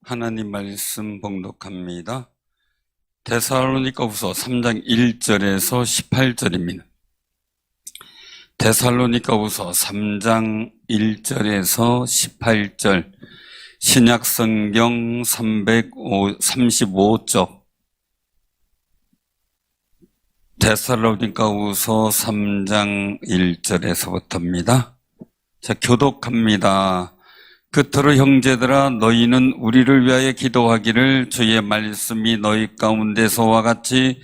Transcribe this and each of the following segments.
하나님 말씀 봉독합니다. 데살로니가후서 3장 1절에서 18절입니다. 데살로니가후서 3장 1절에서 18절, 신약성경 335쪽, 데살로니가후서 3장 1절에서부터입니다. 자, 교독합니다. 그토록 형제들아, 너희는 우리를 위하여 기도하기를, 주의 말씀이 너희 가운데서와 같이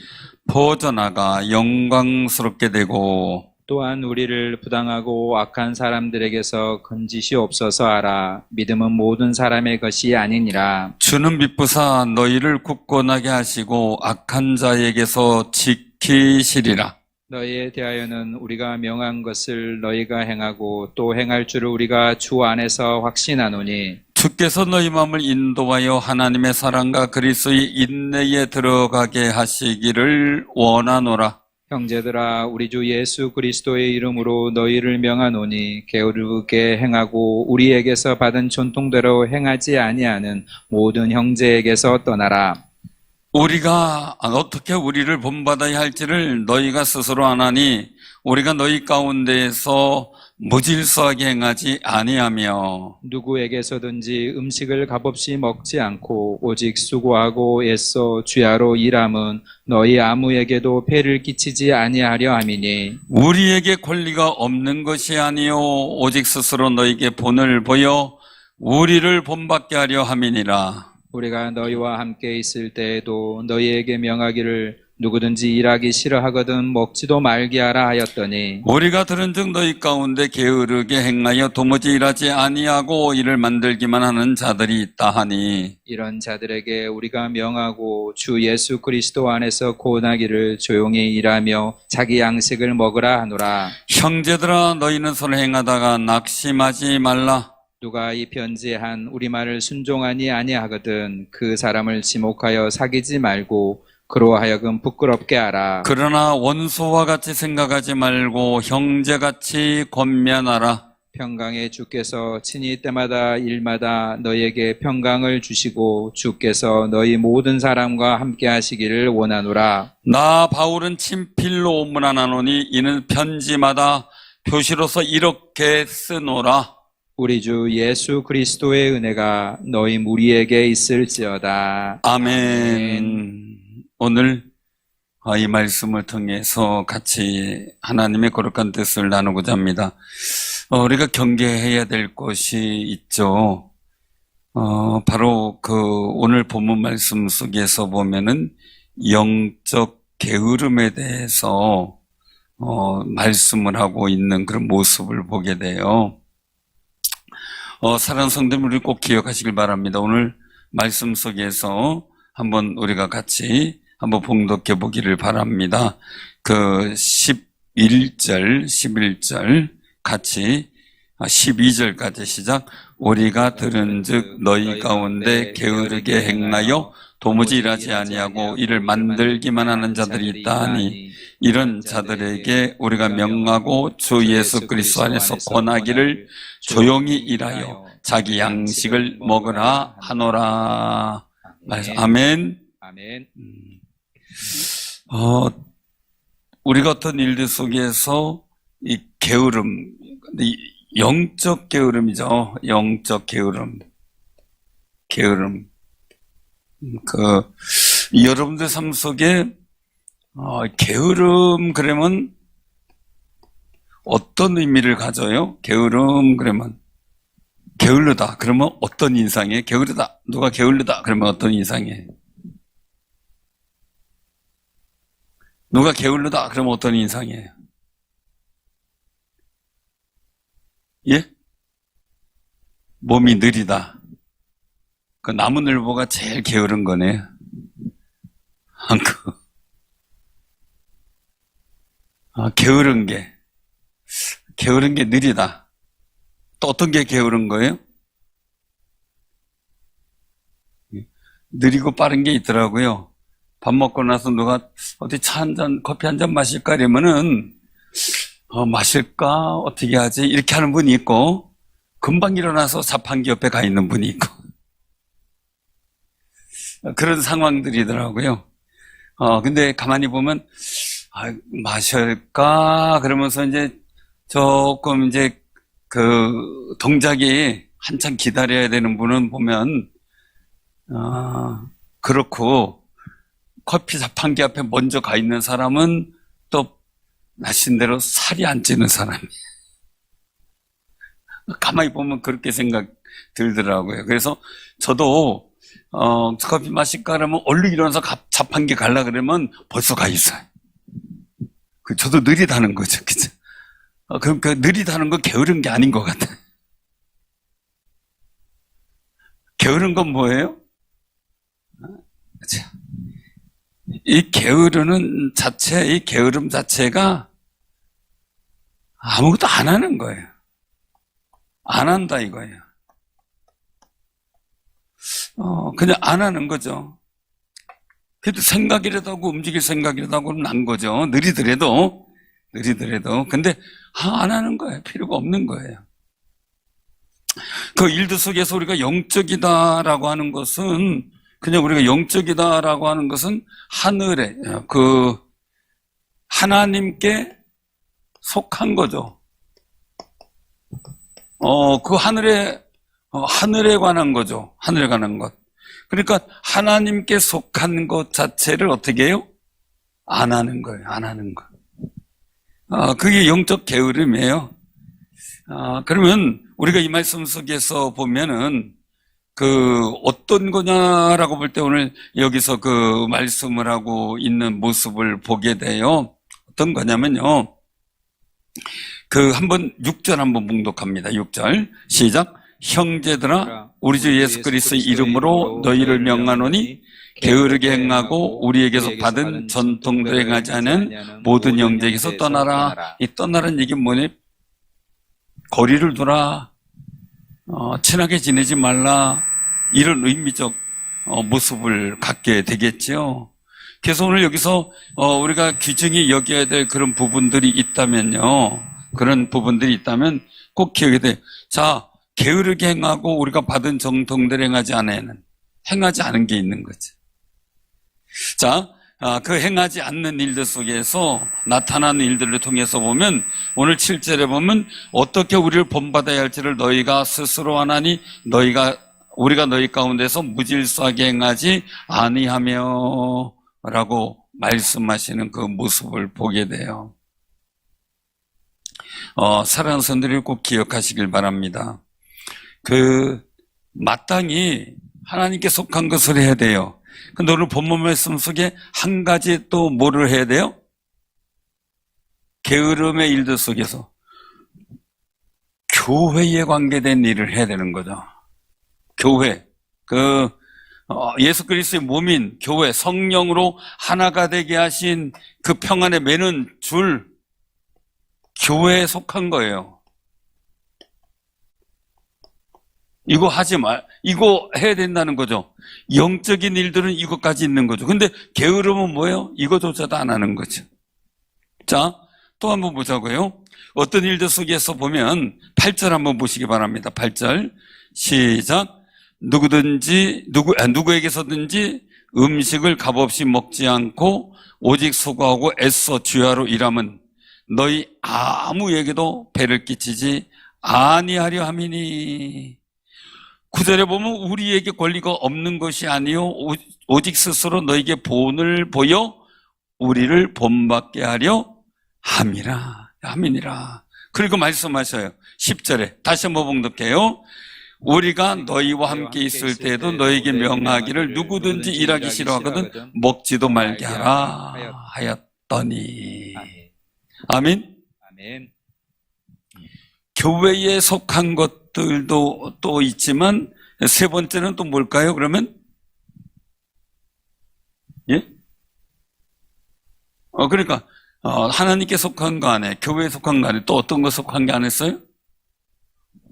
퍼져나가 영광스럽게 되고, 또한 우리를 부당하고 악한 사람들에게서 건지시옵소서 하라. 믿음은 모든 사람의 것이 아니니라. 주는 미쁘사 너희를 굳건하게 하시고 악한 자에게서 지키시리라. 너희에 대하여는 우리가 명한 것을 너희가 행하고 또 행할 줄을 우리가 주 안에서 확신하노니, 주께서 너희 마음을 인도하여 하나님의 사랑과 그리스도의 인내에 들어가게 하시기를 원하노라. 형제들아, 우리 주 예수 그리스도의 이름으로 너희를 명하노니 게으르게 행하고 우리에게서 받은 전통대로 행하지 아니하는 모든 형제에게서 떠나라. 우리가 어떻게 우리를 본받아야 할지를 너희가 스스로 아나니, 우리가 너희 가운데에서 무질서하게 행하지 아니하며 누구에게서든지 음식을 값없이 먹지 않고 오직 수고하고 애써 주야로 일함은 너희 아무에게도 폐를 끼치지 아니하려 함이니, 우리에게 권리가 없는 것이 아니요 오직 스스로 너희에게 본을 보여 우리를 본받게 하려 함이니라. 우리가 너희와 함께 있을 때에도 너희에게 명하기를 누구든지 일하기 싫어하거든 먹지도 말게 하라 하였더니, 우리가 들은즉 너희 가운데 게으르게 행하여 도무지 일하지 아니하고 이를 만들기만 하는 자들이 있다 하니, 이런 자들에게 우리가 명하고 주 예수 그리스도 안에서 고나기를 조용히 일하며 자기 양식을 먹으라 하노라. 형제들아, 너희는 서로 행하다가 낙심하지 말라. 누가 이 편지한 우리 말을 순종하니 아니하거든 그 사람을 지목하여 사귀지 말고 그로 하여금 부끄럽게 하라. 그러나 원수와 같이 생각하지 말고 형제같이 권면하라. 평강의 주께서 친히 때마다 일마다 너희에게 평강을 주시고 주께서 너희 모든 사람과 함께 하시기를 원하노라. 나 바울은 친필로 온문하나노니 이는 편지마다 표시로서 이렇게 쓰노라. 우리 주 예수 그리스도의 은혜가 너희 무리에게 있을지어다. 아멘. 오늘 이 말씀을 통해서 같이 하나님의 거룩한 뜻을 나누고자 합니다. 우리가 경계해야 될 것이 있죠. 바로 오늘 본문 말씀 속에서 보면은 영적 게으름에 대해서 말씀을 하고 있는 그런 모습을 보게 돼요. 사랑하는 성도님, 우리 꼭 기억하시길 바랍니다. 오늘 말씀 속에서 한번 우리가 같이 한번 봉독해 보기를 바랍니다. 11절 같이 12절까지 시작. 우리가 들은즉 너희 가운데 게으르게 행하여 도무지 일하지 아니하고 이를 만들기만 하는 자들이 있다 하니, 이런 자들에게 우리가 명하고 주 예수 그리스도 안에서 권하기를 조용히 일하여 자기 양식을 먹으라 하노라. 아멘. 아멘. 우리가 어떤 일들 속에서 이 게으름, 영적 게으름이죠. 영적 게으름. 여러분들 삶 속에 게으름 그러면 어떤 의미를 가져요? 게으름 그러면 게을르다 그러면 어떤 인상이에요? 게으르다, 누가 게을르다 그러면 어떤 인상이에요? 누가 게을르다 그러면 어떤 인상이에요? 예? 몸이 느리다. 그 나무늘보가 제일 게으른 거네요. 게으른 게 느리다. 또 어떤 게 게으른 거예요? 느리고 빠른 게 있더라고요. 밥 먹고 나서 누가 어디 차 한 잔, 커피 한 잔 마실까 이러면은 마실까? 어떻게 하지? 이렇게 하는 분이 있고, 금방 일어나서 자판기 옆에 가 있는 분이 있고, 그런 상황들이더라고요. 근데 가만히 보면, 마실까? 그러면서 이제 조금 이제 그 동작이 한참 기다려야 되는 분은 보면, 그렇고, 커피 자판기 앞에 먼저 가 있는 사람은 또 나신 대로 살이 안 찌는 사람이에요. 가만히 보면 그렇게 생각 들더라고요. 그래서 저도 커피 마실까 그러면 얼른 일어나서 자판기 갈라 그러면 벌써 가 있어요. 저도 느리다는 거죠. 그죠? 그럼 그 느리다는 건 게으른 게 아닌 것 같아요. 게으른 건 뭐예요? 그죠? 이 게으르는 자체, 이 게으름 자체가 아무것도 안 하는 거예요. 안 한다 이거예요. 그냥 안 하는 거죠. 그래도 생각이라도 하고 움직일 생각이라도 하고 난 거죠. 느리더라도. 근데 안 하는 거예요. 필요가 없는 거예요. 그 일들 속에서 우리가 영적이다라고 하는 것은 그냥 우리가 영적이다라고 하는 것은 하늘에 그 하나님께 속한 거죠. 그 하늘에 관한 거죠. 하늘에 관한 것. 그러니까 하나님께 속한 것 자체를 어떻게 해요? 안 하는 거예요. 안 하는 거. 그게 영적 게으름이에요. 그러면 우리가 이 말씀 속에서 보면은 그 어떤 거냐라고 볼 때 오늘 여기서 그 말씀을 하고 있는 모습을 보게 돼요. 어떤 거냐면요. 그 한번 6절 한번 봉독합니다. 6절 시작. 형제들아 우리 주 예수 그리스도의 이름으로 너희를 명하노니 게으르게 행하고 우리에게서 받은 전통대로 행하지 않은 모든 형제에게서 떠나라. 이 떠나라는 얘기는 뭐냐? 거리를 두라. 친하게 지내지 말라. 이런 의미적 모습을 갖게 되겠죠. 그래서 오늘 여기서 우리가 귀중히 여겨야 될 그런 부분들이 있다면요. 그런 부분들이 있다면 꼭 기억해야 돼요. 자, 게으르게 행하고 우리가 받은 정통대로 행하지 않은 게 있는 거죠. 자, 그 행하지 않는 일들 속에서 나타나는 일들을 통해서 보면 오늘 7절에 보면 어떻게 우리를 본받아야 할지를 너희가 스스로 하나니 우리가 너희 가운데서 무질서하게 행하지 아니하며 라고 말씀하시는 그 모습을 보게 돼요. 사랑하는 성도들이 꼭 기억하시길 바랍니다. 마땅히 하나님께 속한 것을 해야 돼요. 근데 오늘 본문 말씀 속에 한 가지 또 뭐를 해야 돼요? 게으름의 일들 속에서 교회에 관계된 일을 해야 되는 거죠. 교회. 예수 그리스도의 몸인 교회, 성령으로 하나가 되게 하신 그 평안에 매는 줄, 교회에 속한 거예요. 이거 이거 해야 된다는 거죠. 영적인 일들은 이것까지 있는 거죠. 근데 게으름은 뭐예요? 이거조차도 안 하는 거죠. 자, 또 한번 보자고요. 어떤 일들 속에서 보면 8절 한번 보시기 바랍니다. 8절 시작. 누구에게서든지 음식을 값없이 먹지 않고 오직 수고하고 애써 주야로 일함은 너희 아무에게도 배를 끼치지 아니하려 함이니. 9절에 보면 우리에게 권리가 없는 것이 아니요 오직 스스로 너에게 본을 보여 우리를 본받게 하려 함이니라. 그리고 말씀하셔요. 10절에 다시 한번 봉독해요. 우리가 너희와 함께 있을 때에도 너에게 명하기를 누구든지 일하기 싫어하거든 먹지도 말게 하라 하였더니. 아멘. 아멘. 교회에 속한 것들도 또 있지만 세 번째는 또 뭘까요? 그러면 예? 그러니까 하나님께 속한 거 안에, 교회에 속한 거 안에 또 어떤 거 속한 게 안 했어요?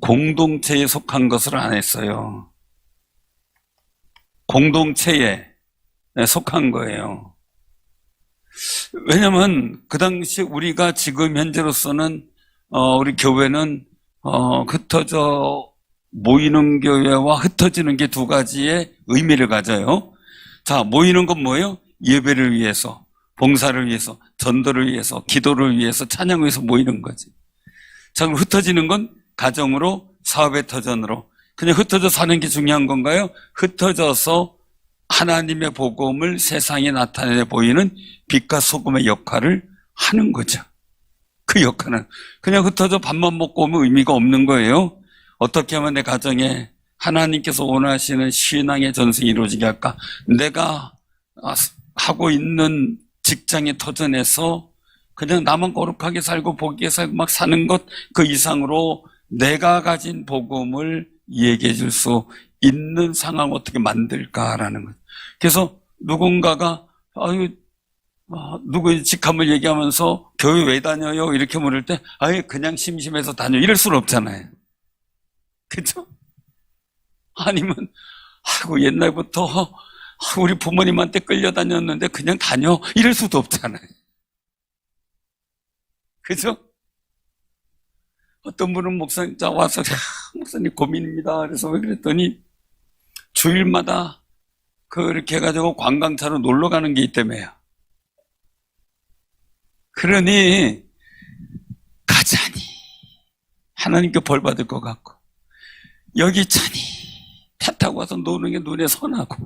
공동체에 속한 것을 안 했어요. 공동체에 속한 거예요. 왜냐면 그 당시 우리가 지금 현재로서는 우리 교회는 흩어져 모이는 교회와 흩어지는 게 두 가지의 의미를 가져요. 자, 모이는 건 뭐예요? 예배를 위해서, 봉사를 위해서, 전도를 위해서, 기도를 위해서, 찬양을 위해서 모이는 거지. 자, 그럼 흩어지는 건 가정으로, 사업의 터전으로. 그냥 흩어져 사는 게 중요한 건가요? 흩어져서 하나님의 복음을 세상에 나타내 보이는 빛과 소금의 역할을 하는 거죠. 그 역할은 그냥 흩어져 밥만 먹고 오면 의미가 없는 거예요. 어떻게 하면 내 가정에 하나님께서 원하시는 신앙의 전승이 이루어지게 할까? 내가 하고 있는 직장의 터전에서 그냥 나만 거룩하게 살고 복이게 살고 막 사는 것 그 이상으로 내가 가진 복음을 얘기해 줄 수 있는 상황을 어떻게 만들까라는 거예요. 그래서 누군가가 누구의 직함을 얘기하면서 교회 왜 다녀요? 이렇게 물을 때 그냥 심심해서 다녀 이럴 수는 없잖아요. 그렇죠? 아니면 옛날부터 우리 부모님한테 끌려다녔는데 그냥 다녀 이럴 수도 없잖아요. 그죠? 어떤 분은 목사님 와서 목사님 고민입니다. 그래서 왜 그랬더니 주일마다 그렇게 해가지고 관광차로 놀러 가는 게 있다며요. 그러니 가자니 하나님께 벌 받을 것 같고 여기 차니 차 타고 와서 노는 게 눈에 선하고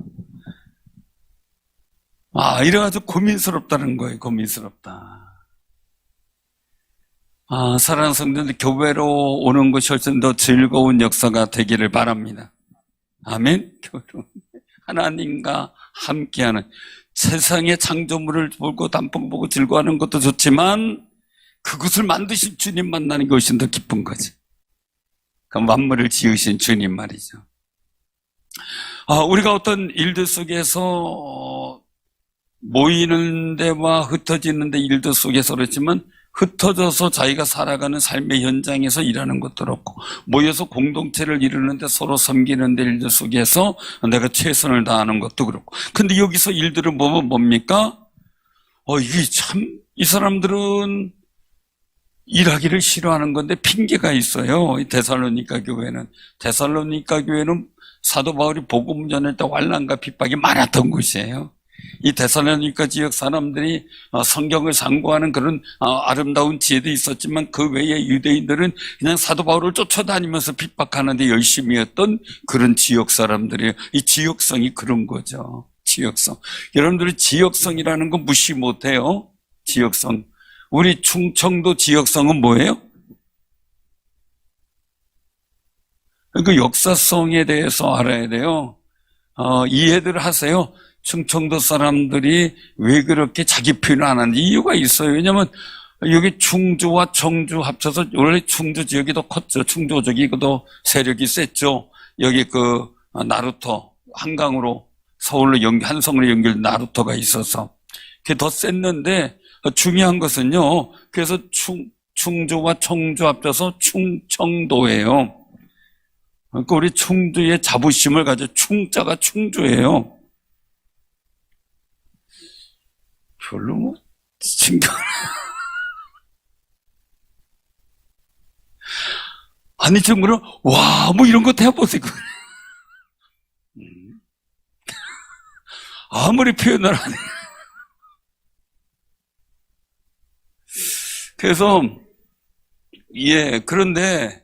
이래가지고 고민스럽다는 거예요. 고민스럽다. 사랑하는 성도들, 교회로 오는 것이 훨씬 더 즐거운 역사가 되기를 바랍니다. 아멘. 하나님과 함께하는 세상의 창조물을 보고 단풍 보고 즐거워하는 것도 좋지만 그것을 만드신 주님 만나는 것이 훨씬 더 기쁜 거지. 그 만물을 지으신 주님 말이죠. 우리가 어떤 일들 속에서 모이는 데와 흩어지는 데 일들 속에서 그렇지만 흩어져서 자기가 살아가는 삶의 현장에서 일하는 것도 그렇고 모여서 공동체를 이루는데 서로 섬기는 데 일들 속에서 내가 최선을 다하는 것도 그렇고 근데 여기서 일들을 보면 뭡니까? 이게 참 이 사람들은 일하기를 싫어하는 건데 핑계가 있어요. 이 데살로니가 교회는 사도 바울이 복음 전할 때 환난과 핍박이 많았던 곳이에요. 이 데살로니가 지역 사람들이 성경을 상고하는 그런 아름다운 지혜도 있었지만 그 외에 유대인들은 그냥 사도 바울을 쫓아다니면서 핍박하는데 열심히 했던 그런 지역 사람들이에요. 이 지역성이 그런 거죠. 지역성. 여러분들이 지역성이라는 거 무시 못해요. 지역성. 우리 충청도 지역성은 뭐예요? 그 역사성에 대해서 알아야 돼요. 이해들 하세요. 충청도 사람들이 왜 그렇게 자기 표현을 안 하는지 이유가 있어요. 왜냐면 여기 충주와 청주 합쳐서 원래 충주 지역이 더 컸죠. 충주 지역이 더 세력이 셌죠. 여기 나루터 한강으로 서울로 한성으로 연결된 나루터가 있어서 그게 더 셌는데 중요한 것은요. 그래서 충주와 청주 합쳐서 충청도예요. 그러니까 우리 충주의 자부심을 가져 충자가 충주예요. 별로 신경 아니 정말로 이런 거 해보세요. 아무리 표현을 안 해. 그래서 그런데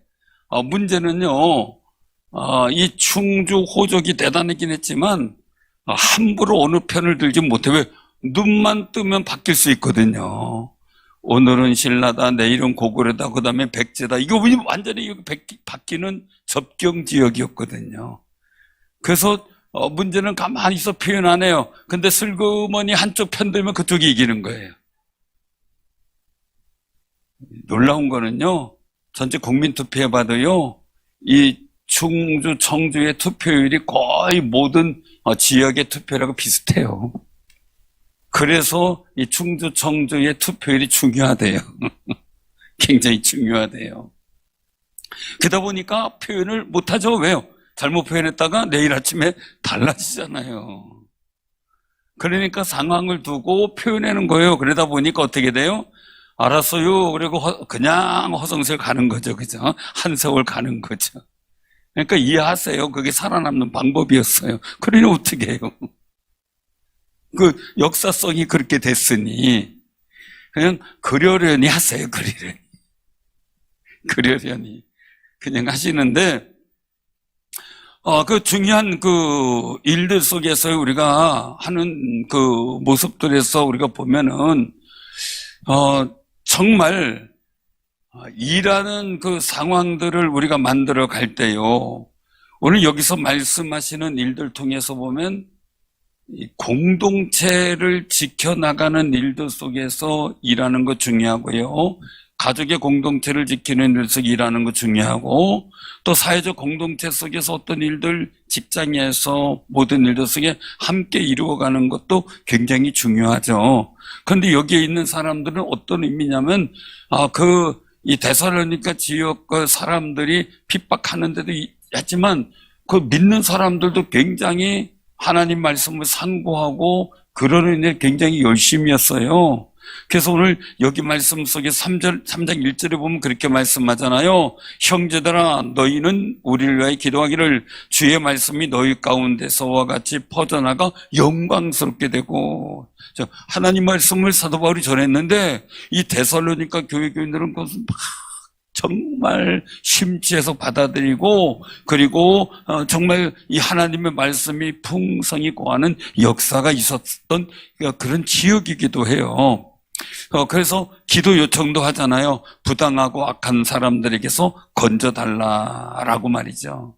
문제는요. 이 충주 호족이 대단하긴 했지만 함부로 어느 편을 들지 못해. 왜? 눈만 뜨면 바뀔 수 있거든요. 오늘은 신라다, 내일은 고구려다, 그 다음에 백제다. 이거 완전히 바뀌는 접경 지역이었거든요. 그래서 문제는 가만히 있어 표현 안 해요. 근데 슬그머니 한쪽 편 들면 그쪽이 이기는 거예요. 놀라운 거는요. 전체 국민투표에 봐도요. 이 충주, 청주의 투표율이 거의 모든 지역의 투표율하고 비슷해요. 그래서 이 충주, 청주의 투표율이 중요하대요. 굉장히 중요하대요. 그러다 보니까 표현을 못하죠. 왜요? 잘못 표현했다가 내일 아침에 달라지잖아요. 그러니까 상황을 두고 표현하는 거예요. 그러다 보니까 어떻게 돼요? 알았어요. 그리고 그냥 허송세월 가는 거죠. 그죠? 한 세월 가는 거죠. 그러니까 이해하세요. 그게 살아남는 방법이었어요. 그러니 어떻게 해요? 그 역사성이 그렇게 됐으니 그냥 그러려니 하세요. 그러려니 그냥 하시는데 그 중요한 그 일들 속에서 우리가 하는 그 모습들에서 우리가 보면은 정말 일하는 그 상황들을 우리가 만들어 갈 때요. 오늘 여기서 말씀하시는 일들 통해서 보면 이 공동체를 지켜나가는 일들 속에서 일하는 거 중요하고요. 가족의 공동체를 지키는 일 속에서 일하는 거 중요하고, 또 사회적 공동체 속에서 어떤 일들, 직장에서 모든 일들 속에 함께 이루어가는 것도 굉장히 중요하죠. 그런데 여기에 있는 사람들은 어떤 의미냐면 이 데살로니가 지역 그 사람들이 핍박하는데도 했지만 그 믿는 사람들도 굉장히 하나님 말씀을 상고하고 그러는 일 굉장히 열심히 했어요. 그래서 오늘 여기 말씀 속에 3장 1절에 보면 그렇게 말씀하잖아요. 형제들아 너희는 우리를 위하여 기도하기를 주의 말씀이 너희 가운데서와 같이 퍼져나가 영광스럽게 되고. 하나님 말씀을 사도 바울이 전했는데 이 데살로니가 교회 교인들은 그것을 막 정말 심취해서 받아들이고, 그리고 정말 이 하나님의 말씀이 풍성히 고하는 역사가 있었던 그런 지역이기도 해요. 그래서 기도 요청도 하잖아요. 부당하고 악한 사람들에게서 건져달라라고 말이죠.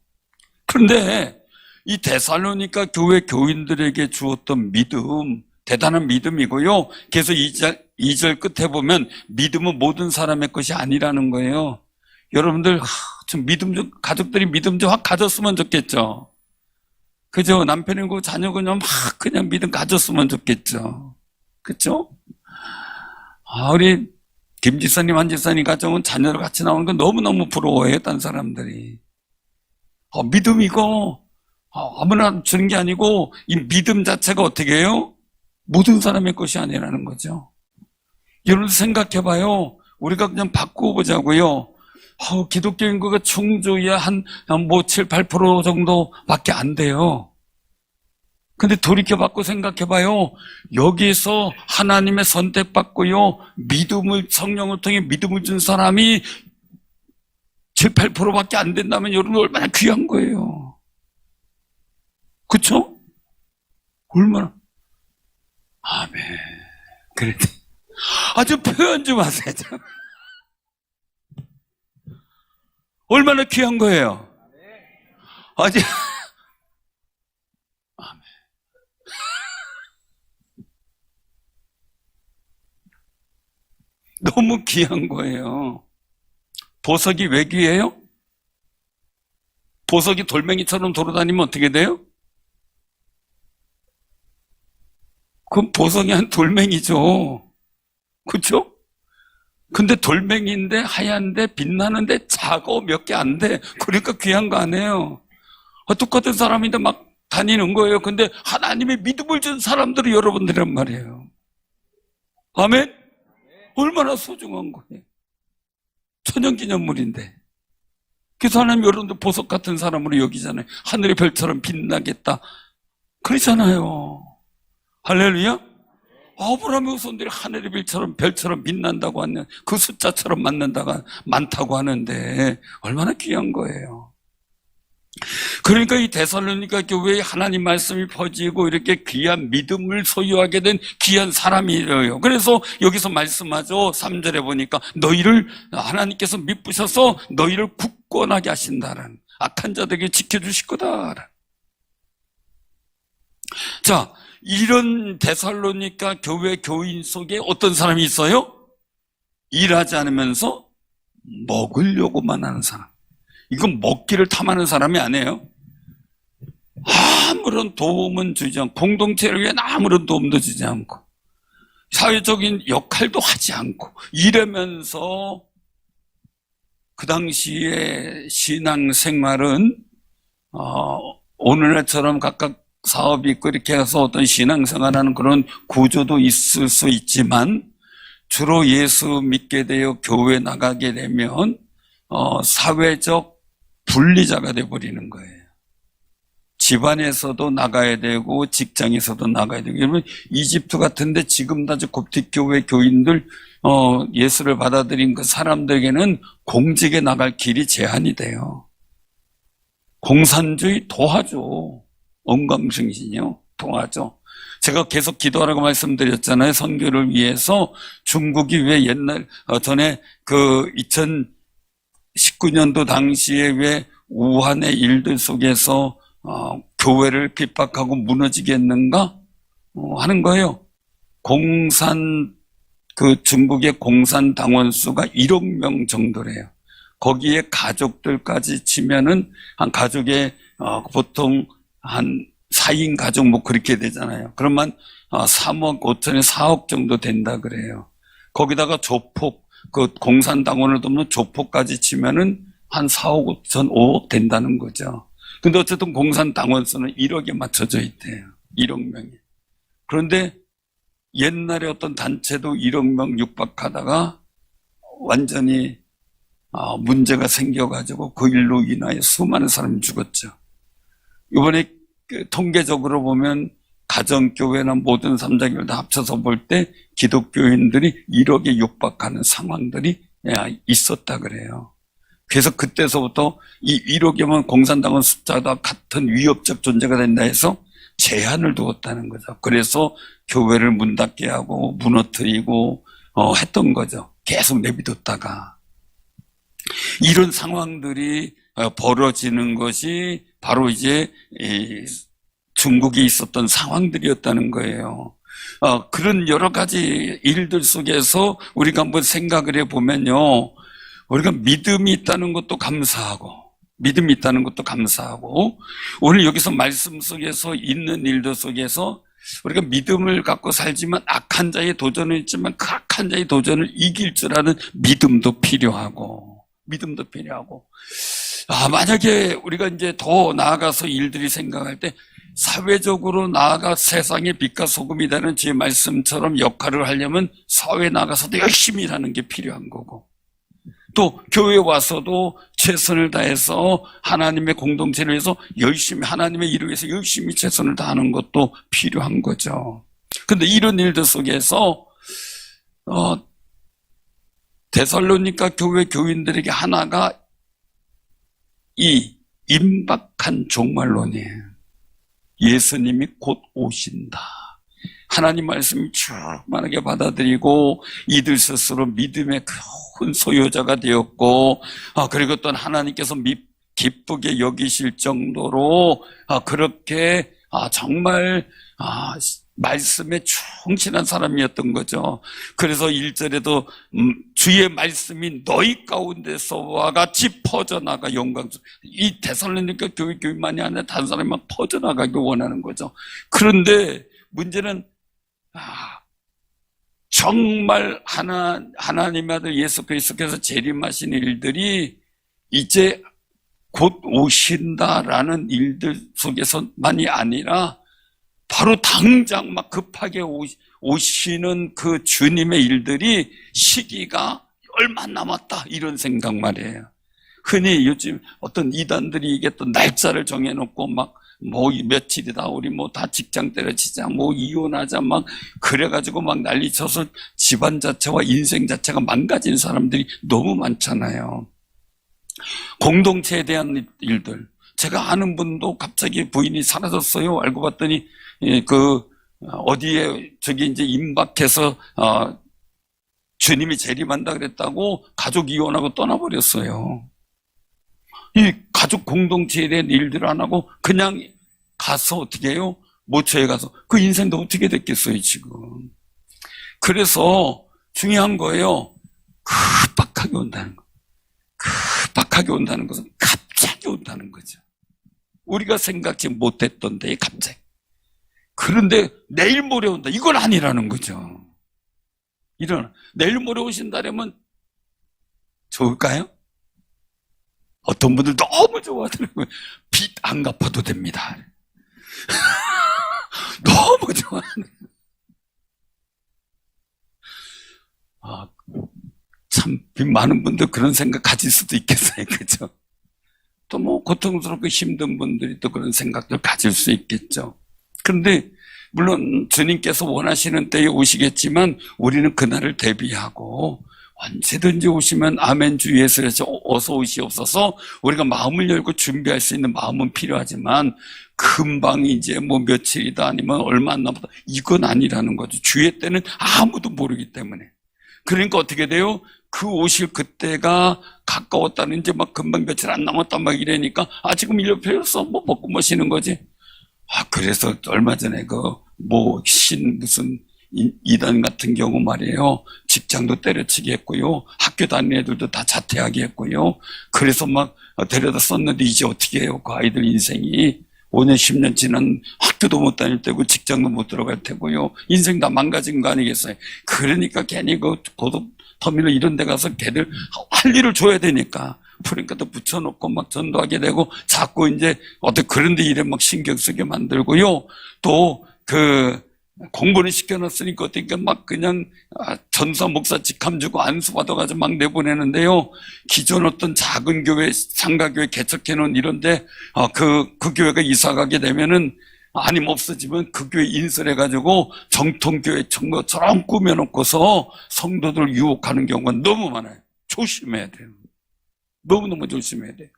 그런데 이 데살로니가 교회 교인들에게 주었던 믿음, 대단한 믿음이고요. 그래서 2절 끝에 보면 믿음은 모든 사람의 것이 아니라는 거예요. 여러분들 좀 가족들이 믿음 좀 확 가졌으면 좋겠죠. 그죠? 남편이고 자녀고 그냥 믿음 가졌으면 좋겠죠. 그렇죠? 우리 김 지사님, 한 지사님 가정은 자녀를 같이 나오는 건 너무너무 부러워해요, 딴 사람들이. 믿음 이거 아무나 주는 게 아니고 이 믿음 자체가 어떻게 해요? 모든 사람의 것이 아니라는 거죠. 여러분 생각해봐요. 우리가 그냥 바꾸어 보자고요. 기독교 인구가 충주야 한 7, 8% 정도밖에 안 돼요. 근데 돌이켜봤고 생각해봐요. 여기서 하나님의 선택받고요, 성령을 통해 믿음을 준 사람이 7, 8%밖에 안 된다면 여러분 얼마나 귀한 거예요. 그쵸? 얼마나. 아멘. 그래. 아주 표현 좀 하세요. 얼마나 귀한 거예요. 아주. 아멘. 너무 귀한 거예요. 보석이 왜 귀해요? 보석이 돌멩이처럼 돌아다니면 어떻게 돼요? 그건 보석이 한 돌멩이죠. 그렇죠? 근데 돌멩이인데 하얀데 빛나는데 작아 몇 개 안 돼. 그러니까 귀한 거 아니에요. 똑같은 사람인데 막 다니는 거예요. 근데 하나님의 믿음을 준 사람들이 여러분들이란 말이에요. 아멘? 얼마나 소중한 거예요. 천연기념물인데. 그래서 하나님 여러분들 보석 같은 사람으로 여기잖아요. 하늘의 별처럼 빛나겠다. 그러잖아요. 할렐루야? 아브라함의 후손들이 하늘의 별처럼 빛난다고 하는 그 숫자처럼 많다고 하는데 얼마나 귀한 거예요. 그러니까 이 데살로니가 교회에 하나님 말씀이 퍼지고 이렇게 귀한 믿음을 소유하게 된 귀한 사람이에요. 그래서 여기서 말씀하죠. 3절에 보니까 너희를 하나님께서 믿으셔서 너희를 굳건하게 하신다라는, 악한 자들에게 지켜주실 거다. 자, 이런 데살로니가 교회 교인 속에 어떤 사람이 있어요? 일하지 않으면서 먹으려고만 하는 사람. 이건 먹기를 탐하는 사람이 아니에요. 아무런 도움은 주지 않고, 공동체를 위해 아무런 도움도 주지 않고, 사회적인 역할도 하지 않고, 이러면서 그 당시에 신앙생활은 오늘날처럼 각각 사업이 있고 이렇게 해서 어떤 신앙생활하는 그런 구조도 있을 수 있지만, 주로 예수 믿게 되어 교회 나가게 되면 사회적 분리자가 돼버리는 거예요. 집안에서도 나가야 되고 직장에서도 나가야 되고. 여러분 이집트 같은데 지금도 아주 koptic 교회 교인들 예수를 받아들인 그 사람들에게는 공직에 나갈 길이 제한이 돼요. 공산주의 도하죠. 언감승신이요. 도하죠. 제가 계속 기도하라고 말씀드렸잖아요. 선교를 위해서 중국이 왜 옛날 전에 그 2019년도 당시에 왜 우한의 일들 속에서 교회를 핍박하고 무너지게 했는가 하는 거예요. 중국의 공산 당원 수가 1억 명 정도래요. 거기에 가족들까지 치면은 한 가족에 보통 한 4인 가족 뭐 그렇게 되잖아요. 그러면 3억 5천에 4억 정도 된다 그래요. 거기다가 조폭, 그 공산당원을 돕는 조폭까지 치면은 한 4억 5천, 5억 된다는 거죠. 근데 어쨌든 공산당원 수는 1억에 맞춰져 있대요. 1억 명이. 그런데 옛날에 어떤 단체도 1억 명 육박하다가 완전히 문제가 생겨가지고 그 일로 인하여 수많은 사람이 죽었죠. 이번에 통계적으로 보면 가정교회나 모든 삼자교회를 다 합쳐서 볼 때 기독교인들이 1억에 육박하는 상황들이 있었다 그래요. 그래서 그때서부터 이 1억이면 공산당원 숫자와 같은 위협적 존재가 된다 해서 제한을 두었다는 거죠. 그래서 교회를 문 닫게 하고 무너뜨리고 했던 거죠. 계속 내비뒀다가. 이런 상황들이 벌어지는 것이 바로 이제 중국에 있었던 상황들이었다는 거예요. 그런 여러 가지 일들 속에서 우리가 한번 생각을 해보면요. 우리가 믿음이 있다는 것도 감사하고, 오늘 여기서 말씀 속에서 있는 일들 속에서 우리가 믿음을 갖고 살지만 악한 자의 도전은 있지만 그 악한 자의 도전을 이길 줄 아는 믿음도 필요하고, 만약에 우리가 이제 더 나아가서 일들이 생각할 때 사회적으로 나아가 세상의 빛과 소금이 되는 제 말씀처럼 역할을 하려면 사회에 나가서도 열심히 일하는 게 필요한 거고, 또 교회에 와서도 최선을 다해서 하나님의 공동체를 위해서 열심히 하나님의 일을 위해서 열심히 최선을 다하는 것도 필요한 거죠. 근데 이런 일들 속에서 데살로니가 교회 교인들에게 하나가 이 임박한 종말론이에요. 예수님이 곧 오신다. 하나님 말씀이 충만하게 받아들이고 이들 스스로 믿음의 큰 소유자가 되었고, 그리고 또 하나님께서 기쁘게 여기실 정도로 그렇게 정말 말씀에 충실한 사람이었던 거죠. 그래서 1절에도 주의 말씀이 너희 가운데서와 같이 퍼져나가 영광스러워. 이 데살로니가 교회 교인만이 아니라 다른 사람만 퍼져나가길 원하는 거죠. 그런데 문제는 정말 하나님의 아들 예수 그리스도께서 재림하신 일들이 이제 곧 오신다라는 일들 속에서만이 아니라 바로 당장 막 급하게 오시는 그 주님의 일들이 시기가 얼마 남았다 이런 생각 말이에요. 흔히 요즘 어떤 이단들이 이게 또 날짜를 정해놓고 막 뭐 며칠이다 우리 뭐 다 직장 때려치자 뭐 이혼하자 막 그래가지고 막 난리쳐서 집안 자체와 인생 자체가 망가진 사람들이 너무 많잖아요. 공동체에 대한 일들, 제가 아는 분도 갑자기 부인이 사라졌어요. 알고 봤더니 어디에 저기 이제 임박해서 주님이 재림한다 그랬다고 가족 이혼하고 떠나버렸어요. 이 가족 공동체에 대한 일들을 안 하고 그냥 가서 어떻게 해요? 모처에 가서 그 인생도 어떻게 됐겠어요 지금. 그래서 중요한 거예요. 급박하게 온다는 거. 급박하게 온다는 것은 갑자기 온다는 거죠. 우리가 생각지 못했던 데에 갑자기. 그런데 내일 모레 온다. 이건 아니라는 거죠. 내일 모레 오신다면 좋을까요? 어떤 분들 너무 좋아하더라고요. 빚 안 갚아도 됩니다. 너무 좋아하는. 참, 빚 많은 분들 그런 생각 가질 수도 있겠어요. 그죠? 또 뭐 고통스럽고 힘든 분들이 또 그런 생각들 가질 수 있겠죠. 그런데 물론 주님께서 원하시는 때에 오시겠지만 우리는 그날을 대비하고 언제든지 오시면 아멘 주 예수에서 어서 오시옵소서 우리가 마음을 열고 준비할 수 있는 마음은 필요하지만 금방 이제 뭐 며칠이다 아니면 얼마 안 남았다 이건 아니라는 거죠. 주의 때는 아무도 모르기 때문에. 그러니까 어떻게 돼요? 그 오실 그때가 가까웠다는 이제 막 금방 며칠 안 남았다 막 이러니까 지금 1년 필요없어 뭐 먹고 마시는 거지. 그래서 얼마 전에 무슨 이단 같은 경우 말이에요. 직장도 때려치기 했고요. 학교 다니는 애들도 다 자퇴하게 했고요. 그래서 막 데려다 썼는데 이제 어떻게 해요? 그 아이들 인생이 5년, 10년 지난 학교도 못 다닐 테고 직장도 못 들어갈 테고요. 인생 다 망가진 거 아니겠어요? 그러니까 괜히 그 고속터미널 이런 데 가서 걔들 할 일을 줘야 되니까. 그러니까 또 붙여놓고 막 전도하게 되고 자꾸 이제 그런 데 일에 막 신경 쓰게 만들고요. 또 공부를 시켜놨으니까 어떻게 막 그냥 전사 목사 직함 주고 안수 받아가지고 막 내보내는데요. 기존 어떤 작은 교회, 상가교회 개척해놓은 이런데 그 교회가 이사가게 되면은 아니면 없어지면 그 교회 인설해가지고 정통교회 것처럼 꾸며놓고서 성도들 유혹하는 경우가 너무 많아요. 조심해야 돼요. 너무너무 조심해야 돼요.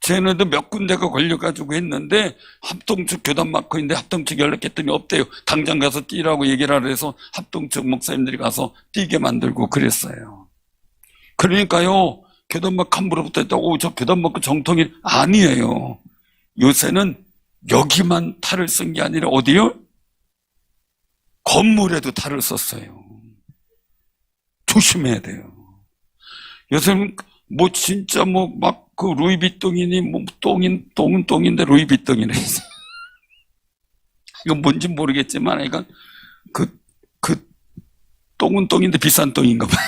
쟤네도 몇 군데가 걸려가지고 했는데 합동측 교단 맡고 있는데 합동측 연락했더니 없대요. 당장 가서 뛰라고 얘기를 하라 해서 합동측 목사님들이 가서 뛰게 만들고 그랬어요. 그러니까요, 교단 맡고 함부로 붙었다고 저 교단 맡고 정통이 아니에요. 요새는 여기만 탈을 쓴 게 아니라 어디요? 건물에도 탈을 썼어요. 조심해야 돼요. 요새는 진짜 그 루이비통이니 똥은 똥인데 루이비통이네. 이건 뭔지 모르겠지만 이건 그 똥은 똥인데 비싼 똥인가 봐요.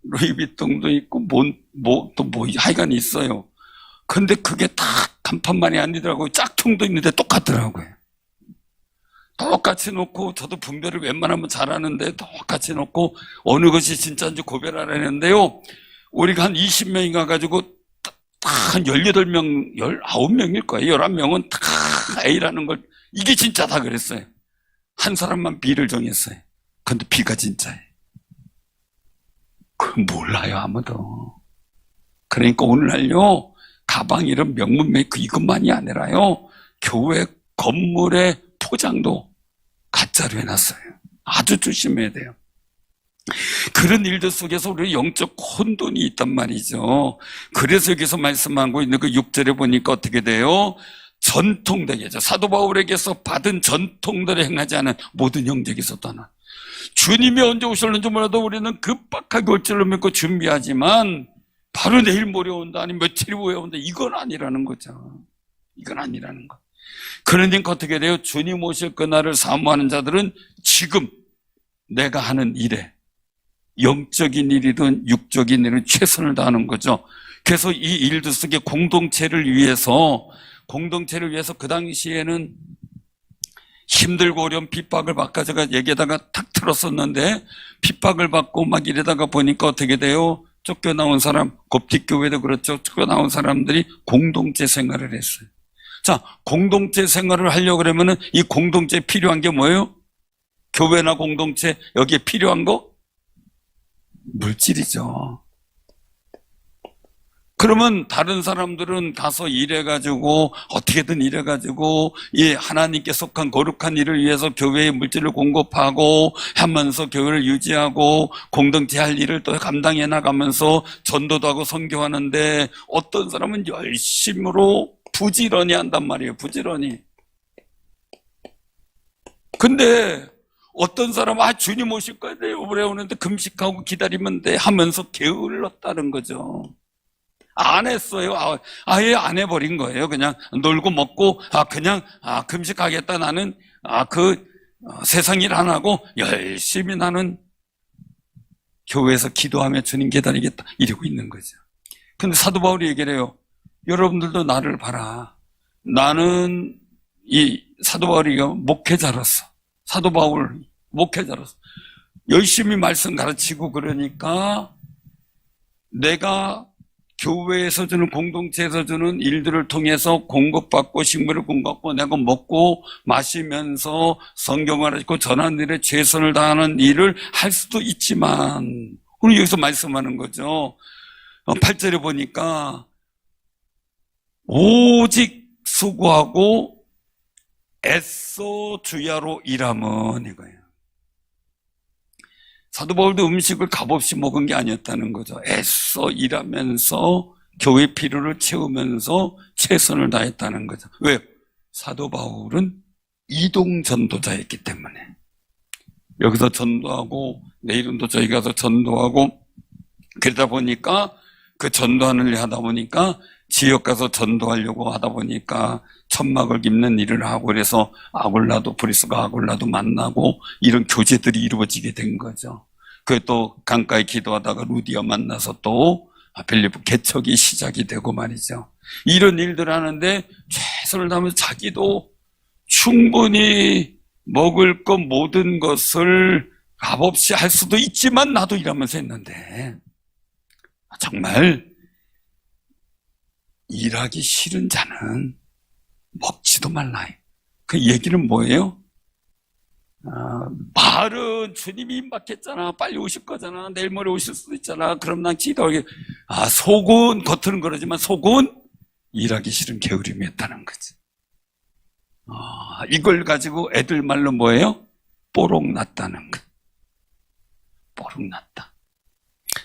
루이비통도 있고 하여간 있어요. 근데 그게 다 간판만이 아니더라고요. 짝퉁도 있는데 똑같더라고요. 똑같이 놓고 저도 분별을 웬만하면 잘하는데 똑같이 놓고 어느 것이 진짜인지 고별하라는데요. 우리가 한 20명이 가가지고 한 18명, 19명일 거예요. 11명은 다 A라는 걸 이게 진짜다 그랬어요. 한 사람만 B를 정했어요. 근데 B가 진짜예요. 그건 몰라요 아무도. 그러니까 오늘날요 가방 이런 명문 메이크 이것만이 아니라요 교회 건물의 포장도 가짜로 해놨어요. 아주 조심해야 돼요. 그런 일들 속에서 우리 영적 혼돈이 있단 말이죠. 그래서 여기서 말씀하고 있는 그 6절에 보니까 어떻게 돼요? 전통되게죠. 사도 바울에게서 받은 전통대로 행하지 않은 모든 형제에게서 떠나. 주님이 언제 오실는지 몰라도 우리는 급박하게 올 줄로 믿고 준비하지만 바로 내일 모레 온다 아니면 며칠 후에 온다 이건 아니라는 거죠. 이건 아니라는 거. 그러니까 어떻게 돼요? 주님 오실 그날을 사모하는 자들은 지금 내가 하는 일에 영적인 일이든 육적인 일은 최선을 다하는 거죠. 그래서 이 일들 속에 공동체를 위해서 그 당시에는 힘들고 어려운 핍박을 받고 제가 얘기에다가 탁 틀었었는데 핍박을 받고 막 이러다가 보니까 어떻게 돼요? 쫓겨나온 사람, koptik교회도 그렇죠. 쫓겨나온 사람들이 공동체 생활을 했어요. 자, 공동체 생활을 하려고 그러면은 이 공동체에 필요한 게 뭐예요? 교회나 공동체 여기에 필요한 거? 물질이죠. 그러면 다른 사람들은 가서 일해가지고 어떻게든 일해가지고 이 하나님께 속한 거룩한 일을 위해서 교회에 물질을 공급하고 하면서 교회를 유지하고 공동체 할 일을 또 감당해 나가면서 전도도 하고 선교하는데 어떤 사람은 열심으로 부지런히 한단 말이에요. 부지런히. 근데 어떤 사람은 주님 오실 거야 오래 오는데 금식하고 기다리면 돼 하면서 게을렀다는 거죠. 안 했어요. 아예 안 해버린 거예요. 그냥 놀고 먹고 그냥 금식하겠다 나는 세상 일 안 하고 열심히 나는 교회에서 기도하며 주님 기다리겠다 이러고 있는 거죠. 근데 사도 바울이 얘기를 해요. 여러분들도 나를 봐라. 나는 이 사도 바울이가 목회자로서 사도 바울 목회자로서 열심히 말씀 가르치고 그러니까 내가 교회에서 주는, 공동체에서 주는 일들을 통해서 공급받고 식물을 공급받고 내가 먹고 마시면서 성경을 읽고 전하는 일에 최선을 다하는 일을 할 수도 있지만, 오늘 여기서 말씀하는 거죠. 8절에 보니까 오직 수고하고 애써 주야로 일함은 이거예요. 사도 바울도 음식을 값없이 먹은 게 아니었다는 거죠. 애써 일하면서 교회 필요를 채우면서 최선을 다했다는 거죠. 왜요? 사도 바울은 이동 전도자였기 때문에. 여기서 전도하고 내일은 또 저희 가서 전도하고, 그러다 보니까 그 전도하는 일 하다 보니까 지역 가서 전도하려고 하다 보니까 천막을 깁는 일을 하고, 그래서 아굴라도, 브리스가 아굴라도 만나고 이런 교제들이 이루어지게 된 거죠. 그 또 강가에 기도하다가 루디아 만나서 또 빌립보 개척이 시작이 되고 말이죠. 이런 일들을 하는데 최선을 다하면서 자기도 충분히 먹을 것 모든 것을 값없이 할 수도 있지만 나도 일하면서 했는데, 정말 일하기 싫은 자는 먹지도 말라. 그 얘기는 뭐예요? 말은 주님이 임박했잖아, 빨리 오실 거잖아, 내일 모레 오실 수도 있잖아, 그럼 난 기도하게. 속은 겉으로는 그러지만 속은 일하기 싫은 게으름이었다는 거지. 이걸 가지고 애들 말로 뭐예요? 뽀록 났다는 거. 뽀록 났다.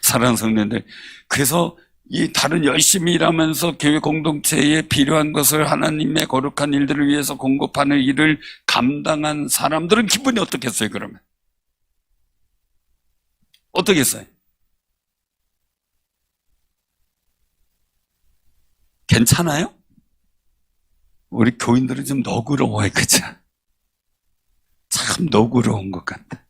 사랑하는 성도님들, 그래서 이 다른 열심히 일하면서 교회 공동체에 필요한 것을 하나님의 거룩한 일들을 위해서 공급하는 일을 감당한 사람들은 기분이 어떻겠어요, 그러면? 어떻겠어요? 괜찮아요? 우리 교인들은 좀 너그러워요, 그죠? 참 너그러운 것 같다.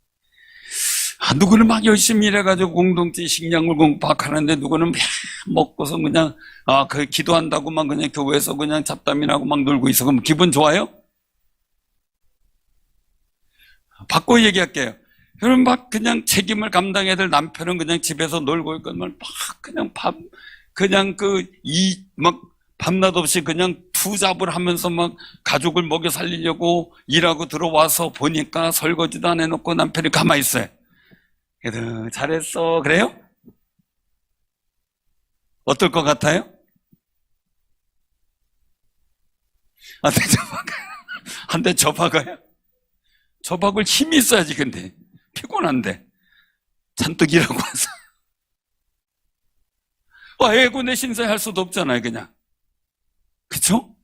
누구는 막 열심히 일해가지고 공동체 식량을 공급하는데, 누구는 막 먹고서 그냥, 그 기도한다고만 그냥 교회에서 그냥 잡담이나고 막 놀고 있어. 그럼 기분 좋아요? 바꿔 얘기할게요. 그럼 막 그냥 책임을 감당해야 될 남편은 그냥 집에서 놀고 있거든. 막 그냥 그냥 막 밤낮 없이 그냥 투잡을 하면서 막 가족을 먹여 살리려고 일하고 들어와서 보니까 설거지도 안 해놓고 남편이 가만히 있어요. 그래도 잘했어. 그래요? 어떨 것 같아요? 한 대 접어가요? 접박을 힘이 있어야지. 근데 피곤한데 잔뜩 일하고 와서 애고내 신사할 수도 없잖아요, 그냥. 그쵸?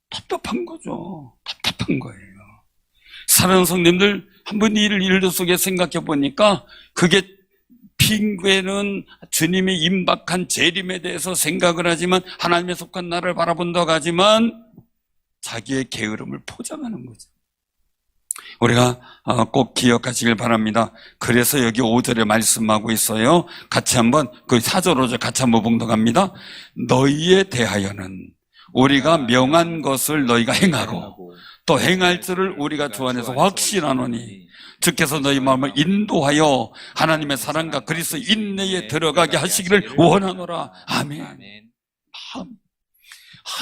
답답한 거죠. 답답한 거예요. 사랑하는 성님들, 한번 이 일도 속에 생각해 보니까, 그게 핑계는 주님의 임박한 재림에 대해서 생각을 하지만, 하나님의 속한 나를 바라본다고 하지만 자기의 게으름을 포장하는 거죠. 우리가 꼭 기억하시길 바랍니다. 그래서 여기 5절에 말씀하고 있어요. 같이 한번 그 4절 5절 같이 한번 봉독합니다. 너희에 대하여는 우리가 명한 것을 너희가 행하고 또 행할 줄을 우리가 주 안에서 확신하노니 주께서 너희 마음을 인도하여 하나님의 사랑과 그리스도 인내에 들어가게 하시기를 원하노라. 아멘.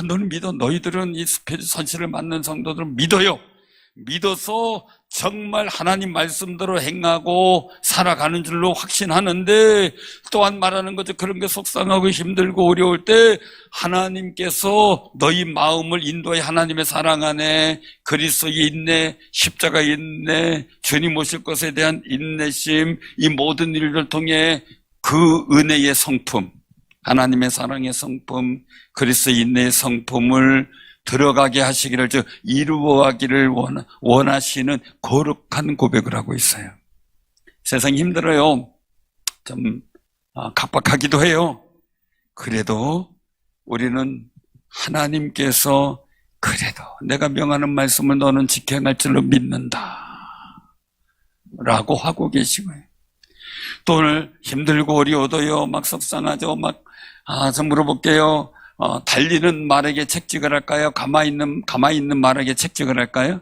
너는 믿어. 너희들은 이 스페드 선실을 맡는 성도들은 믿어요. 믿어서 정말 하나님 말씀대로 행하고 살아가는 줄로 확신하는데, 또한 말하는 거죠. 그런 게 속상하고 힘들고 어려울 때 하나님께서 너희 마음을 인도해 하나님의 사랑 안에 그리스도의 인내, 십자가의 인내, 주님 오실 것에 대한 인내심, 이 모든 일을 통해 그 은혜의 성품, 하나님의 사랑의 성품, 그리스도의 인내의 성품을 들어가게 하시기를, 즉 이루어가기를 원하시는 거룩한 고백을 하고 있어요. 세상이 힘들어요. 좀 각박하기도 해요. 그래도 우리는 하나님께서 그래도 내가 명하는 말씀을 너는 지켜낼 줄로 믿는다 라고 하고 계시고요. 또 오늘 힘들고 어려워도요, 막 속상하죠. 좀 물어볼게요. 달리는 말에게 책찍을 할까요? 가만히 있는 말에게 책찍을 할까요?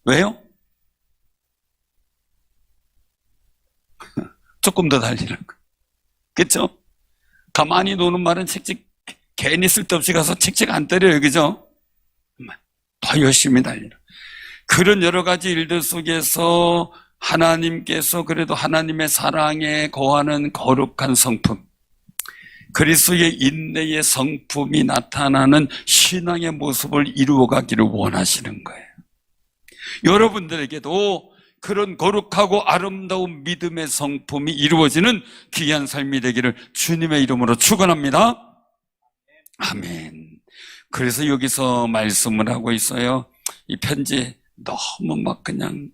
왜요? 조금 더 달리는 거. 그렇죠? 가만히 노는 말은 책찍, 괜히 쓸데없이 가서 책찍 안 때려요. 그죠? 더 열심히 달려. 그런 여러 가지 일들 속에서 하나님께서 그래도 하나님의 사랑에 거하는 거룩한 성품, 그리스도의 인내의 성품이 나타나는 신앙의 모습을 이루어가기를 원하시는 거예요. 여러분들에게도 그런 거룩하고 아름다운 믿음의 성품이 이루어지는 귀한 삶이 되기를 주님의 이름으로 축원합니다. 아멘. 그래서 여기서 말씀을 하고 있어요. 이 편지 너무 막 그냥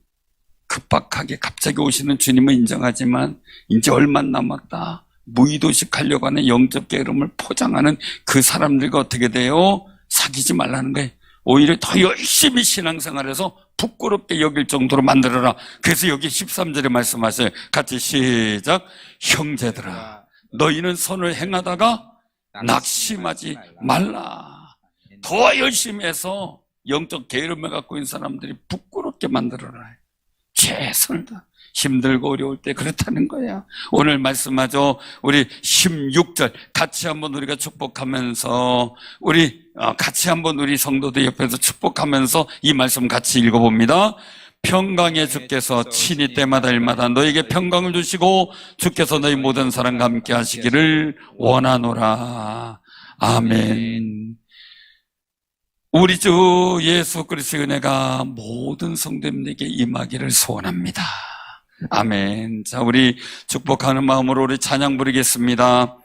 급박하게 갑자기 오시는 주님을 인정하지만 이제 얼마 남았다, 무의도식 하려고 하는 영적 게으름을 포장하는 그 사람들과 어떻게 돼요? 사귀지 말라는 거예요. 오히려 더 열심히 신앙생활해서 부끄럽게 여길 정도로 만들어라. 그래서 여기 13절에 말씀하세요. 같이 시작. 형제들아, 너희는 선을 행하다가 낙심하지 말라. 더 열심히 해서 영적 게으름을 갖고 있는 사람들이 부끄럽게 만들어라. 최선을 다. 힘들고 어려울 때 그렇다는 거야. 오늘 말씀하죠. 우리 16절 같이 한번 우리가 축복하면서 같이 한번 우리 성도들 옆에서 축복하면서 이 말씀 같이 읽어봅니다. 평강의 주께서 친히 때마다 일마다 너에게 평강을 주시고 주께서 너희 모든 사람과 함께 하시기를 원하노라. 아멘. 우리 주 예수 그리스도의 은혜가 모든 성도님에게 임하기를 소원합니다. 아멘. 자, 우리 축복하는 마음으로 우리 찬양 부르겠습니다.